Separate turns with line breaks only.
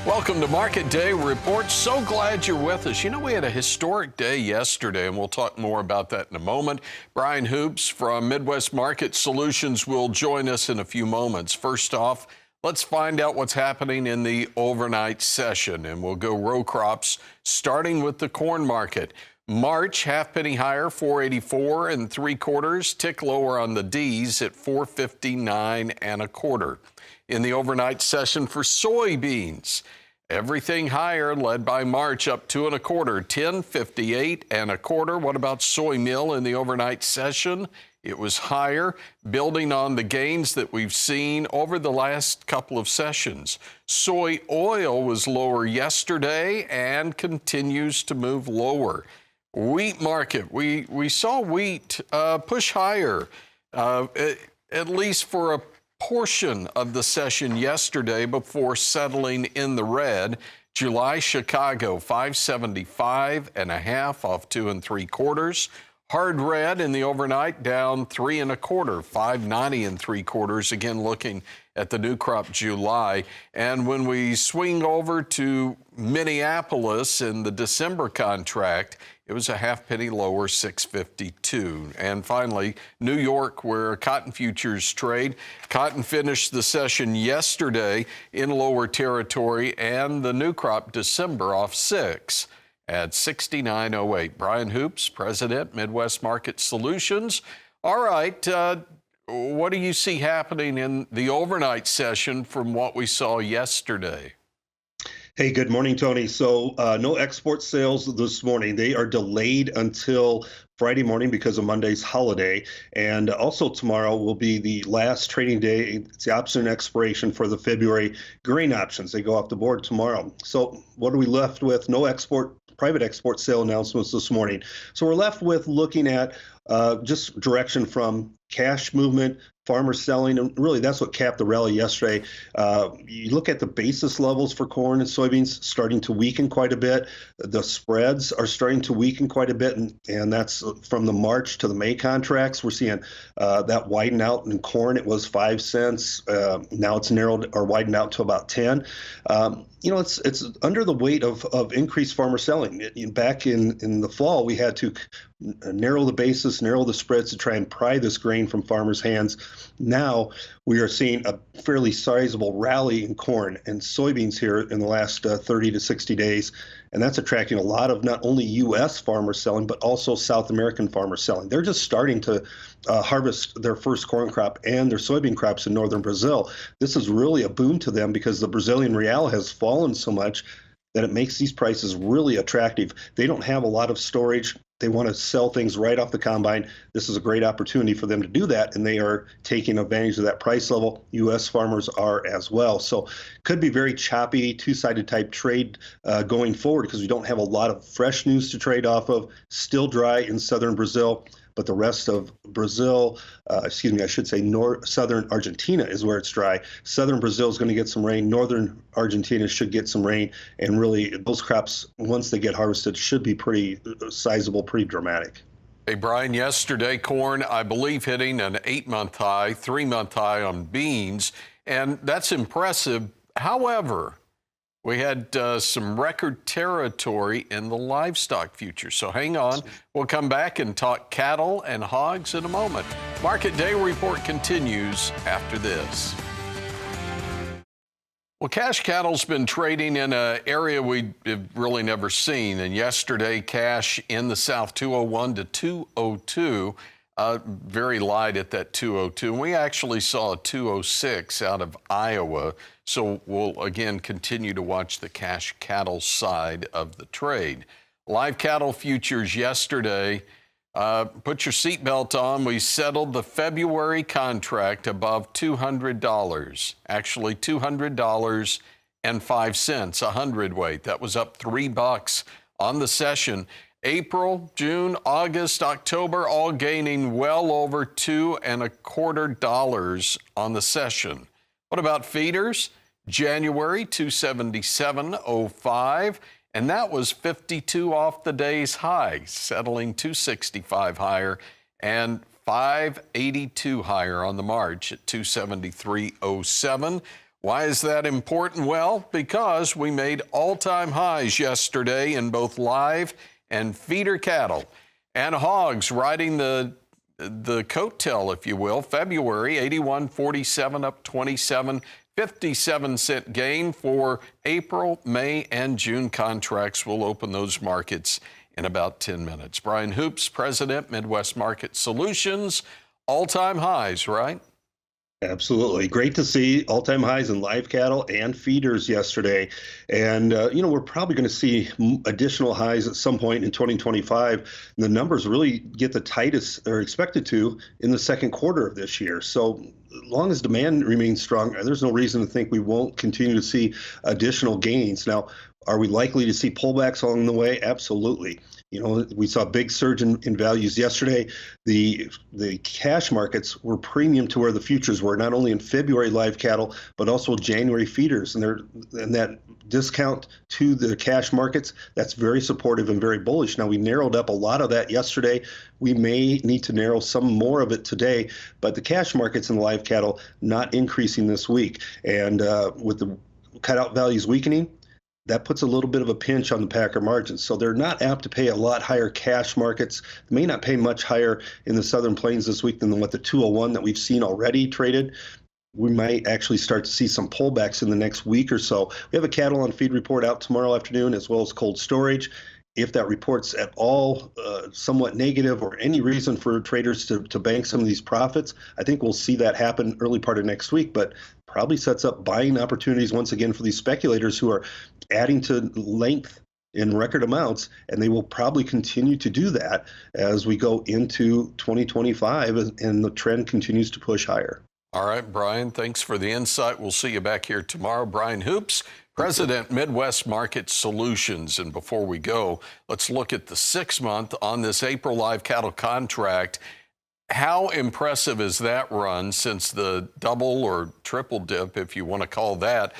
Welcome to Market Day Report. So glad you're with us. You know, we had a historic day yesterday, and we'll talk more about that in a moment. Brian Hoops from Midwest Market Solutions will join us in a few moments. First off, let's find out what's happening in the overnight session, and we'll go row crops, starting with the corn market. March, half penny higher, 484 and 3/4, tick lower on the D's at 459 and a quarter. In the overnight session for soybeans, everything higher, led by March up 2 1/4, 1058 and a quarter. What about soy meal in the overnight session? It was higher, building on the gains that we've seen over the last couple of sessions. Soy oil was lower yesterday and continues to move lower. Wheat market, we saw wheat push higher, at least for a portion of the session yesterday before settling in the red. July Chicago 575 and a half off 2 3/4. Hard red in the overnight down 3 1/4, 590 and 3/4. Again, looking at the new crop July. And when we swing over to Minneapolis in the December contract, it was a half penny lower, 652. And finally, New York, where cotton futures trade. Cotton finished the session yesterday in lower territory, and the new crop December off 6 at 69.08. Brian Hoops, President, Midwest Market Solutions. All right, what do you see happening in the overnight session from what we saw yesterday?
Hey, good morning, Tony. So no export sales this morning. They are delayed until Friday morning because of Monday's holiday. And also tomorrow will be the last trading day. It's the option expiration for the February grain options. They go off the board tomorrow. So what are we left with? No private export sale announcements this morning. So we're left with looking at just direction from cash movement, farmers selling, and really that's what capped the rally yesterday. You look at the basis levels for corn and soybeans starting to weaken quite a bit. The spreads are starting to weaken quite a bit, and that's from the March to the May contracts. We're seeing that widen out in corn. It was 5 cents. Now it's narrowed or widened out to about 10. It's under the weight of increased farmer selling. Back in the fall, we had to narrow the basis, narrow the spreads to try and pry this grain from farmers' hands. Now we are seeing a fairly sizable rally in corn and soybeans here in the last 30 to 60 days. And that's attracting a lot of not only U.S. farmers selling, but also South American farmers selling. They're just starting to harvest their first corn crop and their soybean crops in northern Brazil. This is really a boon to them because the Brazilian real has fallen so much that it makes these prices really attractive. They don't have a lot of storage. They want to sell things right off the combine. This is a great opportunity for them to do that, and they are taking advantage of that price level. U.S. farmers are as well. So could be very choppy, two-sided type trade going forward because we don't have a lot of fresh news to trade off of. Still dry in southern Brazil. But the rest of Brazil, southern Argentina is where it's dry. Southern Brazil is going to get some rain. Northern Argentina should get some rain. And really, those crops, once they get harvested, should be pretty sizable, pretty dramatic.
Hey, Brian, yesterday, corn, I believe, hitting an 8-month high, 3-month high on beans. And that's impressive. However, we had some record territory in the livestock futures. So hang on. We'll come back and talk cattle and hogs in a moment. Market Day Report continues after this. Well, cash cattle's been trading in an area we've really never seen. And yesterday, cash in the South 201 to 202. Very light at that 202. And we actually saw a 206 out of Iowa. So we'll, again, continue to watch the cash cattle side of the trade. Live cattle futures yesterday. Put your seatbelt on. We settled the February contract above $200. Actually, $200.05, a hundredweight. That was up $3 on the session. April, June, August, October, all gaining well over $2 1/4 on the session. What about feeders? January, 277.05, and that was 52 off the day's high, settling 265 higher and 582 higher on the March at 273.07. Why is that important? Well, because we made all-time highs yesterday in both live and feeder cattle. And hogs riding the coattail, if you will. February 81.47 up 27, 57-cent gain for April, May, and June contracts. We'll open those markets in about 10 minutes. Brian Hoops, President, Midwest Market Solutions. All-time highs, right?
Absolutely. Great to see all-time highs in live cattle and feeders yesterday. And, we're probably going to see additional highs at some point in 2025. The numbers really get the tightest, or expected to, in the second quarter of this year. So as long as demand remains strong, there's no reason to think we won't continue to see additional gains. Now, are we likely to see pullbacks along the way? Absolutely. We saw a big surge in values yesterday. The cash markets were premium to where the futures were, not only in February live cattle, but also January feeders. And that discount to the cash markets, that's very supportive and very bullish. Now, we narrowed up a lot of that yesterday. We may need to narrow some more of it today, but the cash markets and the live cattle not increasing this week. And with the cutout values weakening, that puts a little bit of a pinch on the packer margins. So they're not apt to pay a lot higher cash markets. They may not pay much higher in the Southern Plains this week than what the 201 that we've seen already traded. We might actually start to see some pullbacks in the next week or so. We have a cattle on feed report out tomorrow afternoon, as well as cold storage. If that report's at all somewhat negative, or any reason for traders to bank some of these profits, I think we'll see that happen early part of next week, but probably sets up buying opportunities once again for these speculators who are adding to length in record amounts, and they will probably continue to do that as we go into 2025 and the trend continues to push higher.
All right, Brian, thanks for the insight. We'll see you back here tomorrow. Brian Hoops, President, Midwest Market Solutions. And before we go, let's look at the 6-month on this April live cattle contract. How impressive is that run since the double or triple dip, if you want to call that,